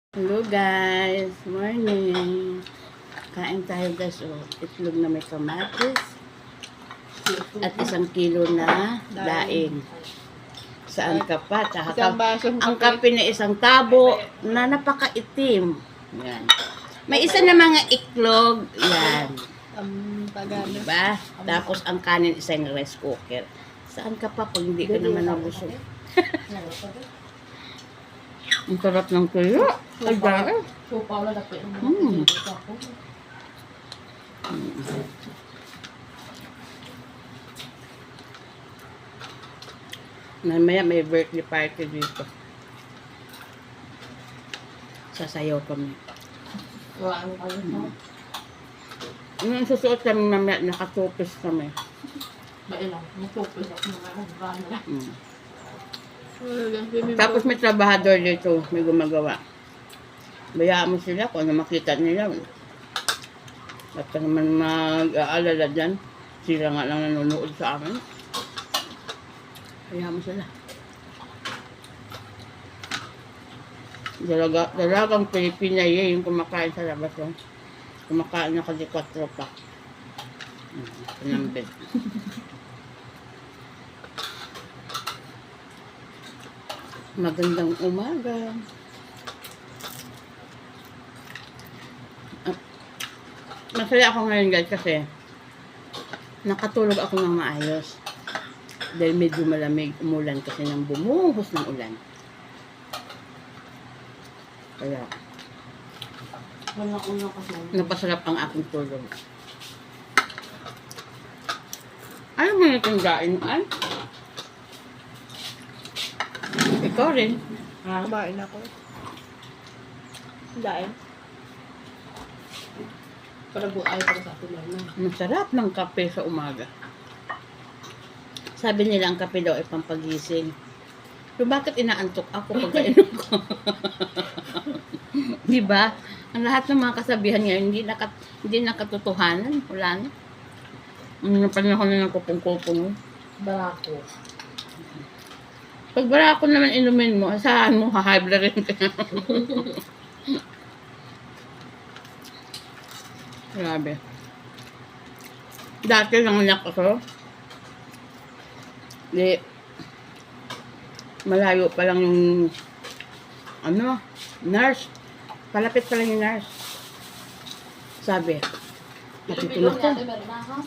Hello guys, morning. Kain tayo guys, itlog na may kamatis at 1 kilo na daing. Saan ka pa? Ang kape na 1 tabo na napakaitim. Yan. May isa na mga itlog. Yan. Diba? Tapos ang kanin isang rice cooker. Saan ka pa pag hindi ka naman nabusog? Ang sarap ng tuyo. Ay, dahil. Mamaya may birthday party dito. Sasayaw kami. Yung susuot kami mamaya, nakatupis kami. Tapos may trabahador dito, may gumagawa. Bayaan mo sila kung ano makita nila. At naman mag-aalala dyan, sila nga lang nanonood sa amin. Bayaan mo sila. Dalagang Pilipina yung kumakain sa labas. Kumakain na kasi 4 pack. Pinambit. Magandang umaga. Masaya ako ngayon guys kasi nakatulog ako ng maayos. Dahil medyo malamig, umulan kasi nang bumuhos ng ulan. Kaya napasarap ang aking tulog. Ano mo itong daing ay? Ikaw rin. Kumain ako. Daing. Para buhay para sa tulad na. Masarap ng kape sa umaga. Sabi nila ang kape daw ay pampagising. So bakit inaantok ako pag kainom ko? Diba? Ang lahat ng mga kasabihan ngayon hindi nakatotohanan. Wala na. Panahon na ng kupong-kupong. Barako. Pag barako naman inumin mo, saan mo hahibla rin ka? Grabe. Dati lang anak ako. Malayo pa lang yung nurse. Palapit pa lang yung nurse. Sabi, matito na ko.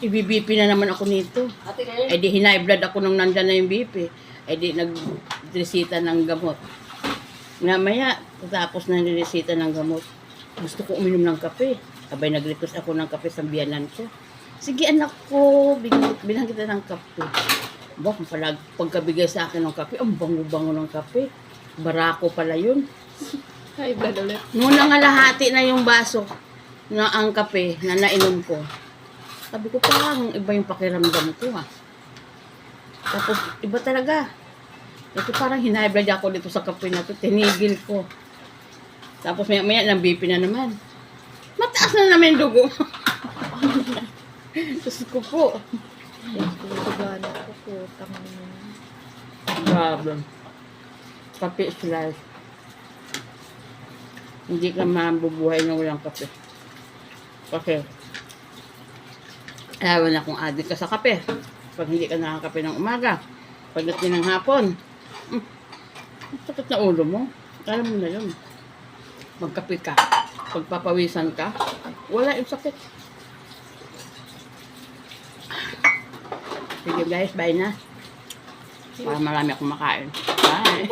I-BP na naman ako nito. Eh di high blood ako nung nandyan na yung BP. Eh di nag-resita ng gamot. Namaya, tapos na niresita ng gamot. Gusto ko uminom ng kape. Abay nag-request ako ng kape sa biyanan ko. Sige anak ko, bilang kita ng kape. Bak, pagkabigay sa akin ng kape, ang bango-bango ng kape. Barako pala yun. High blood ulit. Noon na nga lahati na yung baso na ang kape na nainom ko. Sabi ko parang iba yung pakiramdam ko ha. Tapos iba talaga. Ito parang hinablad ako dito sa kape na to. Tinigil ko. Tapos maya ng BP na naman. Mataas na naman yung dugo. Diyos ko po. Problem. Kape is life. Hindi ka mabubuhay na walang kape. Kasi ayaw na kung addict ka sa kape. Pag hindi ka nakakape ng umaga, pagdating ng hapon, sakit na ulo mo. Alam mo na yun. Magkape ka. Pagpapawisan ka, wala yung sakit. Sige guys, bye na. Para marami akong makain. Bye.